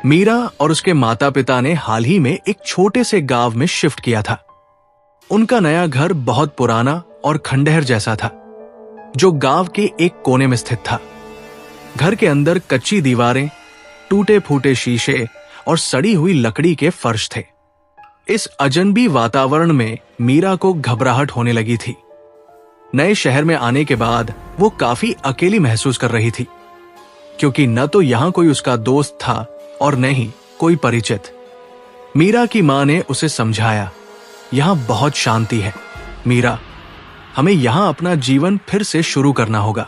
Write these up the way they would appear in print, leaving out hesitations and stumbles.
मीरा और उसके माता पिता ने हाल ही में एक छोटे से गांव में शिफ्ट किया था। उनका नया घर बहुत पुराना और खंडहर जैसा था, जो गांव के एक कोने में स्थित था। घर के अंदर कच्ची दीवारें, टूटे फूटे शीशे और सड़ी हुई लकड़ी के फर्श थे। इस अजनबी वातावरण में मीरा को घबराहट होने लगी थी। नए शहर में आने के बाद वो काफी अकेली महसूस कर रही थी, क्योंकि न तो यहां कोई उसका दोस्त था और न ही कोई परिचित। मीरा की मां ने उसे समझाया, यहां बहुत शांति है मीरा, हमें यहां अपना जीवन फिर से शुरू करना होगा।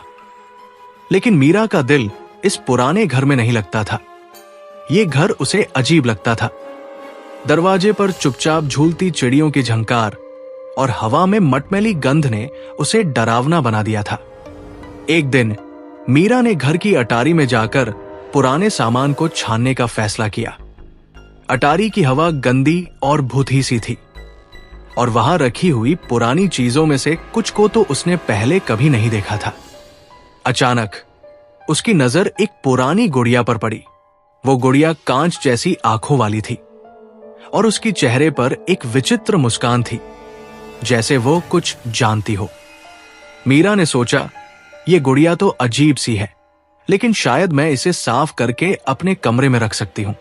लेकिन मीरा का दिल इस पुराने घर में नहीं लगता था। ये घर उसे अजीब लगता था। दरवाजे पर चुपचाप झूलती चिड़ियों की झंकार और हवा में मटमैली गंध ने उसे डरावना बना दिया था। एक दिन मीरा ने घर की अटारी में जाकर पुराने सामान को छानने का फैसला किया। अटारी की हवा गंदी और भूती सी थी और वहां रखी हुई पुरानी चीजों में से कुछ को तो उसने पहले कभी नहीं देखा था। अचानक उसकी नजर एक पुरानी गुड़िया पर पड़ी। वो गुड़िया कांच जैसी आंखों वाली थी और उसकी चेहरे पर एक विचित्र मुस्कान थी, जैसे वो कुछ जानती हो। मीरा ने सोचा, ये गुड़िया तो अजीब सी है, लेकिन शायद मैं इसे साफ करके अपने कमरे में रख सकती हूं।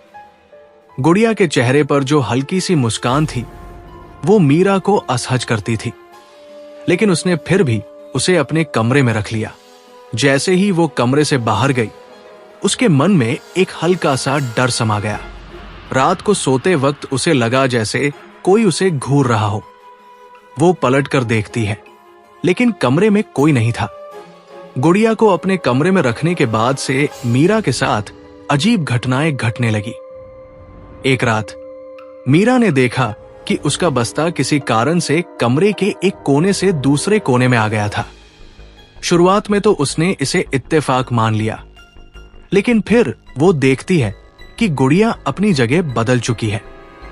गुड़िया के चेहरे पर जो हल्की सी मुस्कान थी, वो मीरा को असहज करती थी, लेकिन उसने फिर भी उसे अपने कमरे में रख लिया। जैसे ही वो कमरे से बाहर गई, उसके मन में एक हल्का सा डर समा गया। रात को सोते वक्त उसे लगा जैसे कोई उसे घूर रहा हो। वो पलट कर देखती है, लेकिन कमरे में कोई नहीं था। गुड़िया को अपने कमरे में रखने के बाद से मीरा के साथ अजीब घटनाएं घटने लगी। एक रात मीरा ने देखा कि उसका बस्ता किसी कारण से कमरे के एक कोने से दूसरे कोने में आ गया था। शुरुआत में तो उसने इसे इत्तेफाक मान लिया, लेकिन फिर वो देखती है कि गुड़िया अपनी जगह बदल चुकी है।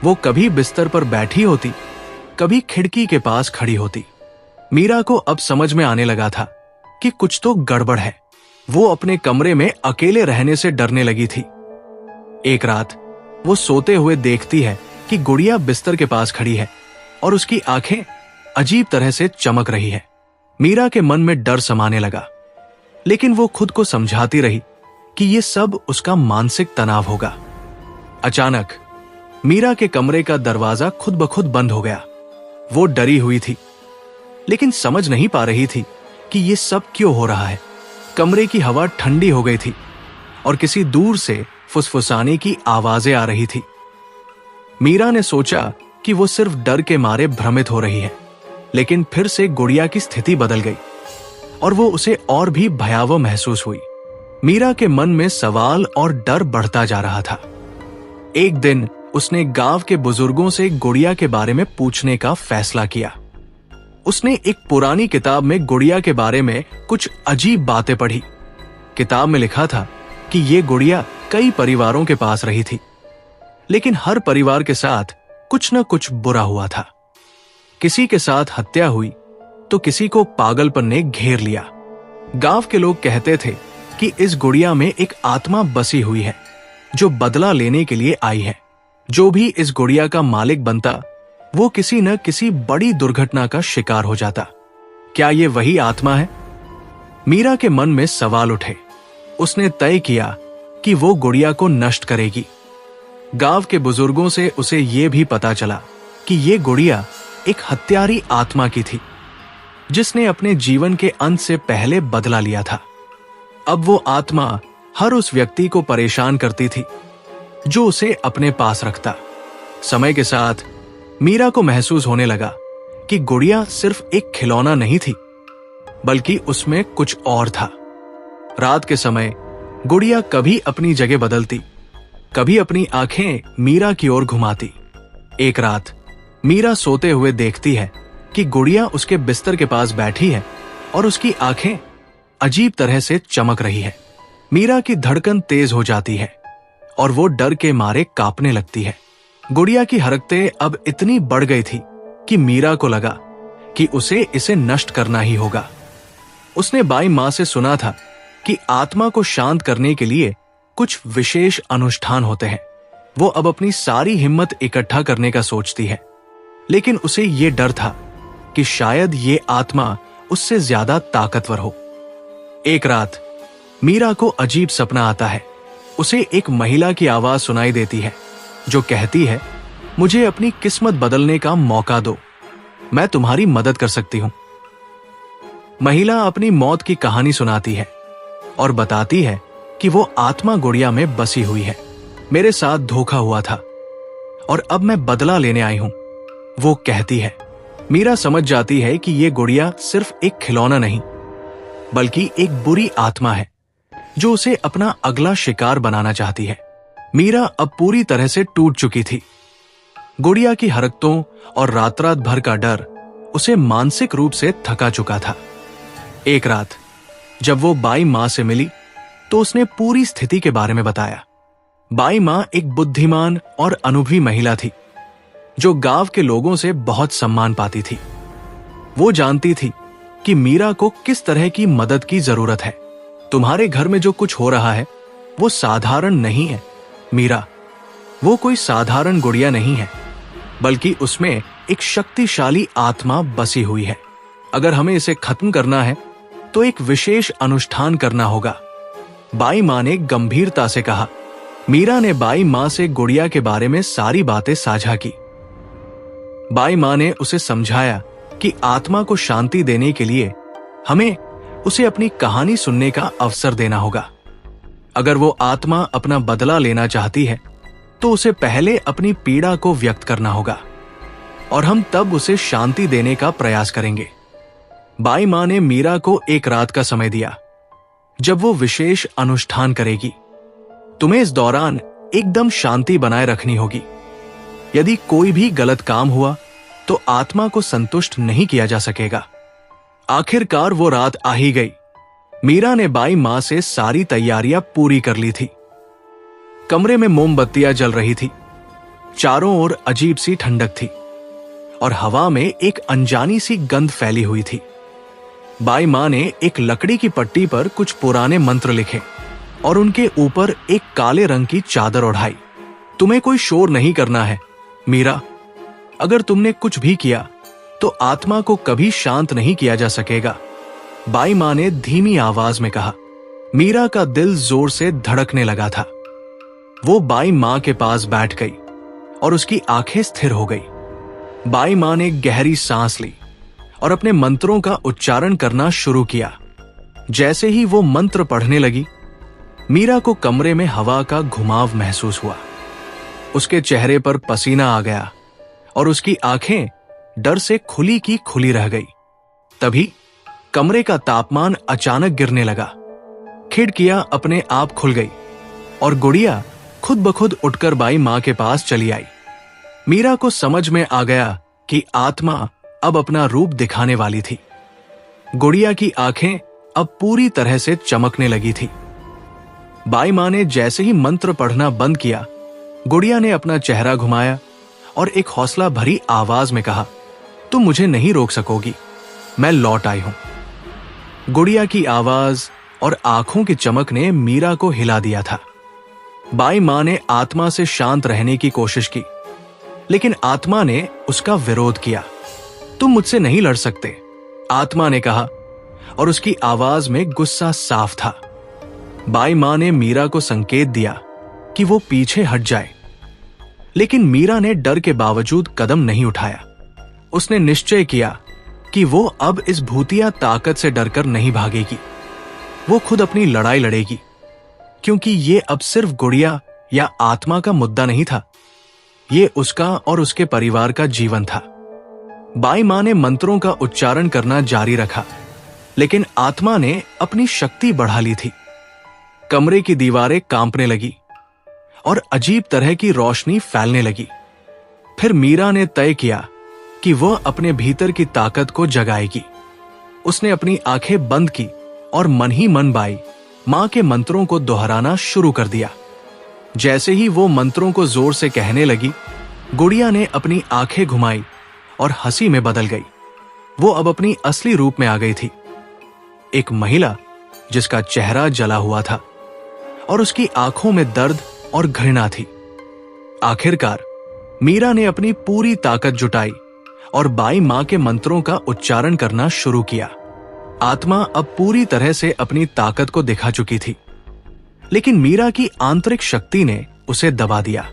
वो कभी बिस्तर पर बैठी होती, कभी खिड़की के पास खड़ी होती। मीरा को अब समझ में आने लगा था कि कुछ तो गड़बड़ है। वो अपने कमरे में अकेले रहने से डरने लगी थी। एक रात वो सोते हुए देखती है कि गुड़िया बिस्तर के पास खड़ी है और उसकी आंखें अजीब तरह से चमक रही है। मीरा के मन में डर समाने लगा, लेकिन वो खुद को समझाती रही कि ये सब उसका मानसिक तनाव होगा। अचानक मीरा के कमरे का दरवाजा खुद ब खुद बंद हो गया। वो डरी हुई थी, लेकिन समझ नहीं पा रही थी कि ये सब क्यों हो रहा है। कमरे की हवा ठंडी हो गई थी और किसी दूर से फुसफुसाने की आवाजें आ रही थी। मीरा ने सोचा कि वो सिर्फ डर के मारे भ्रमित हो रही है, लेकिन फिर से गुड़िया की स्थिति बदल गई और वो उसे और भी भयावह महसूस हुई। मीरा के मन में सवाल और डर बढ़ता जा रहा था। एक दिन उसने गांव के बुजुर्गों से गुड़िया के बारे में पूछने का फैसला किया। उसने एक पुरानी किताब में गुड़िया के बारे में कुछ अजीब बातें पढ़ी। किताब में लिखा था कि ये गुड़िया कई परिवारों के पास रही थी, लेकिन हर परिवार के साथ कुछ न कुछ बुरा हुआ था। किसी के साथ हत्या हुई तो किसी को पागलपन ने घेर लिया। गांव के लोग कहते थे कि इस गुड़िया में एक आत्मा बसी हुई है जो बदला लेने के लिए आई है। जो भी इस गुड़िया का मालिक बनता, वो किसी न किसी बड़ी दुर्घटना का शिकार हो जाता। क्या ये वही आत्मा है? मीरा के मन में सवाल उठे। उसने तय किया कि वो गुड़िया को नष्ट करेगी। गांव के बुजुर्गों से उसे ये भी पता चला कि ये गुड़िया एक हत्यारी आत्मा की थी, जिसने अपने जीवन के अंत से पहले बदला लिया था। अब वो आत्मा हर उस व्यक्ति को परेशान करती थी जो उसे अपने पास रखता। समय के साथ मीरा को महसूस होने लगा कि गुड़िया सिर्फ एक खिलौना नहीं थी, बल्कि उसमें कुछ और था। रात के समय गुड़िया कभी अपनी जगह बदलती, कभी अपनी आंखें मीरा की ओर घुमाती। एक रात मीरा सोते हुए देखती है कि गुड़िया उसके बिस्तर के पास बैठी है और उसकी आंखें अजीब तरह से चमक रही है। मीरा की धड़कन तेज हो जाती है और वो डर के मारे कांपने लगती है। गुड़िया की हरकतें अब इतनी बढ़ गई थी कि मीरा को लगा कि उसे इसे नष्ट करना ही होगा। उसने बाई मां से सुना था कि आत्मा को शांत करने के लिए कुछ विशेष अनुष्ठान होते हैं, वो अब अपनी सारी हिम्मत इकट्ठा करने का सोचती है, लेकिन उसे ये डर था कि शायद ये आत्मा उससे ज्यादा ताकतवर हो। एक रात मीरा को अजीब सपना आता है। उसे एक महिला की आवाज सुनाई देती है जो कहती है, मुझे अपनी किस्मत बदलने का मौका दो, मैं तुम्हारी मदद कर सकती हूं। महिला अपनी मौत की कहानी सुनाती है और बताती है कि वो आत्मा गुड़िया में बसी हुई है। मेरे साथ धोखा हुआ था और अब मैं बदला लेने आई हूं, वो कहती है। मीरा समझ जाती है कि ये गुड़िया सिर्फ एक खिलौना नहीं, बल्कि एक बुरी आत्मा है जो उसे अपना अगला शिकार बनाना चाहती है। मीरा अब पूरी तरह से टूट चुकी थी। गुड़िया की हरकतों और रात रात भर का डर उसे मानसिक रूप से थका चुका था। एक रात जब वो बाई मां से मिली तो उसने पूरी स्थिति के बारे में बताया। बाई मां एक बुद्धिमान और अनुभवी महिला थी जो गांव के लोगों से बहुत सम्मान पाती थी। वो जानती थी कि मीरा को किस तरह की मदद की जरूरत है। तुम्हारे घर में जो कुछ हो रहा है वो साधारण नहीं है मीरा, वो कोई साधारण गुड़िया नहीं है, बल्कि उसमें एक शक्तिशाली आत्मा बसी हुई है। अगर हमें इसे खत्म करना है तो एक विशेष अनुष्ठान करना होगा, बाई मां ने गंभीरता से कहा। मीरा ने बाई मां से गुड़िया के बारे में सारी बातें साझा की। बाई मां ने उसे समझाया कि आत्मा को शांति देने के लिए हमें उसे अपनी कहानी सुनने का अवसर देना होगा। अगर वो आत्मा अपना बदला लेना चाहती है तो उसे पहले अपनी पीड़ा को व्यक्त करना होगा और हम तब उसे शांति देने का प्रयास करेंगे। बाई मां ने मीरा को एक रात का समय दिया जब वो विशेष अनुष्ठान करेगी। तुम्हें इस दौरान एकदम शांति बनाए रखनी होगी। यदि कोई भी गलत काम हुआ तो आत्मा को संतुष्ट नहीं किया जा सकेगा। आखिरकार वो रात आ ही गई। मीरा ने बाई मां से सारी तैयारियां पूरी कर ली थी। कमरे में मोमबत्तियां जल रही थी, चारों ओर अजीब सी ठंडक थी और हवा में एक अनजानी सी गंध फैली हुई थी। बाई मां ने एक लकड़ी की पट्टी पर कुछ पुराने मंत्र लिखे और उनके ऊपर एक काले रंग की चादर ओढ़ाई। तुम्हें कोई शोर नहीं करना है मीरा, अगर तुमने कुछ भी किया तो आत्मा को कभी शांत नहीं किया जा सकेगा, बाई मां ने धीमी आवाज में कहा। मीरा का दिल जोर से धड़कने लगा था। वो बाई मां के पास बैठ गई और उसकी आंखें स्थिर हो गई। बाई मां ने गहरी सांस ली और अपने मंत्रों का उच्चारण करना शुरू किया। जैसे ही वो मंत्र पढ़ने लगी, मीरा को कमरे में हवा का घुमाव महसूस हुआ। उसके चेहरे पर पसीना आ गया और उसकी आंखें डर से खुली की खुली रह गई। तभी कमरे का तापमान अचानक गिरने लगा। खिड़कियां अपने आप खुल गई और गुड़िया खुद ब खुद उठकर बाई मां के पास चली आई। मीरा को समझ में आ गया कि आत्मा अब अपना रूप दिखाने वाली थी। गुड़िया की आंखें अब पूरी तरह से चमकने लगी थी। बाई मां ने जैसे ही मंत्र पढ़ना बंद किया, गुड़िया ने अपना चेहरा घुमाया और एक हौसला भरी आवाज में कहा, तुम मुझे नहीं रोक सकोगी, मैं लौट आई हूं। गुड़िया की आवाज और आंखों की चमक ने मीरा को हिला दिया था। बाई मां ने आत्मा से शांत रहने की कोशिश की, लेकिन आत्मा ने उसका विरोध किया। तुम मुझसे नहीं लड़ सकते, आत्मा ने कहा और उसकी आवाज में गुस्सा साफ था। बाई मां ने मीरा को संकेत दिया कि वो पीछे हट जाए, लेकिन मीरा ने डर के बावजूद कदम नहीं उठाया। उसने निश्चय किया कि वो अब इस भूतिया ताकत से डरकर नहीं भागेगी। वो खुद अपनी लड़ाई लड़ेगी, क्योंकि ये अब सिर्फ गुड़िया या आत्मा का मुद्दा नहीं था, ये उसका और उसके परिवार का जीवन था। बाई मां ने मंत्रों का उच्चारण करना जारी रखा, लेकिन आत्मा ने अपनी शक्ति बढ़ा ली थी। कमरे की दीवारें कांपने लगी और अजीब तरह की रोशनी फैलने लगी। फिर मीरा ने तय किया कि वह अपने भीतर की ताकत को जगाएगी। उसने अपनी आंखें बंद की और मन ही मन बाई मां के मंत्रों को दोहराना शुरू कर दिया। जैसे ही वो मंत्रों को जोर से कहने लगी, गुड़िया ने अपनी आंखें घुमाई और हंसी में बदल गई। वो अब अपनी असली रूप में आ गई थी, एक महिला जिसका चेहरा जला हुआ था और उसकी आंखों में दर्द और घृणा थी। आखिरकार मीरा ने अपनी पूरी ताकत जुटाई और बाई मां के मंत्रों का उच्चारण करना शुरू किया। आत्मा अब पूरी तरह से अपनी ताकत को दिखा चुकी थी, लेकिन मीरा की आंतरिक शक्ति ने उसे दबा दिया।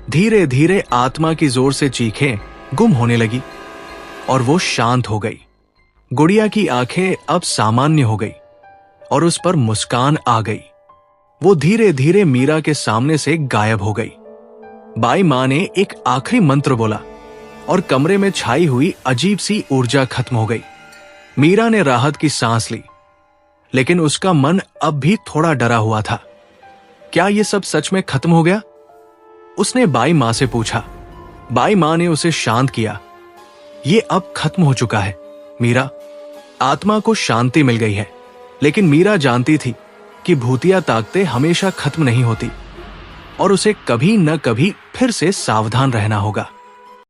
धीरे धीरे आत्मा की जोर से चीखें गुम होने लगी और वो शांत हो गई। गुड़िया की आंखें अब सामान्य हो गई और उस पर मुस्कान आ गई। वो धीरे धीरे मीरा के सामने से गायब हो गई। बाई मां ने एक आखिरी मंत्र बोला और कमरे में छाई हुई अजीब सी ऊर्जा खत्म हो गई। मीरा ने राहत की सांस ली, लेकिन उसका मन अब भी थोड़ा डरा हुआ था। क्या ये सब सच में खत्म हो गया? उसने बाई मां से पूछा। बाई मां ने उसे शांत किया। ये अब खत्म हो चुका है मीरा, आत्मा को शांति मिल गई है। लेकिन मीरा जानती थी कि भूतिया ताकतें हमेशा खत्म नहीं होती और उसे कभी न कभी फिर से सावधान रहना होगा।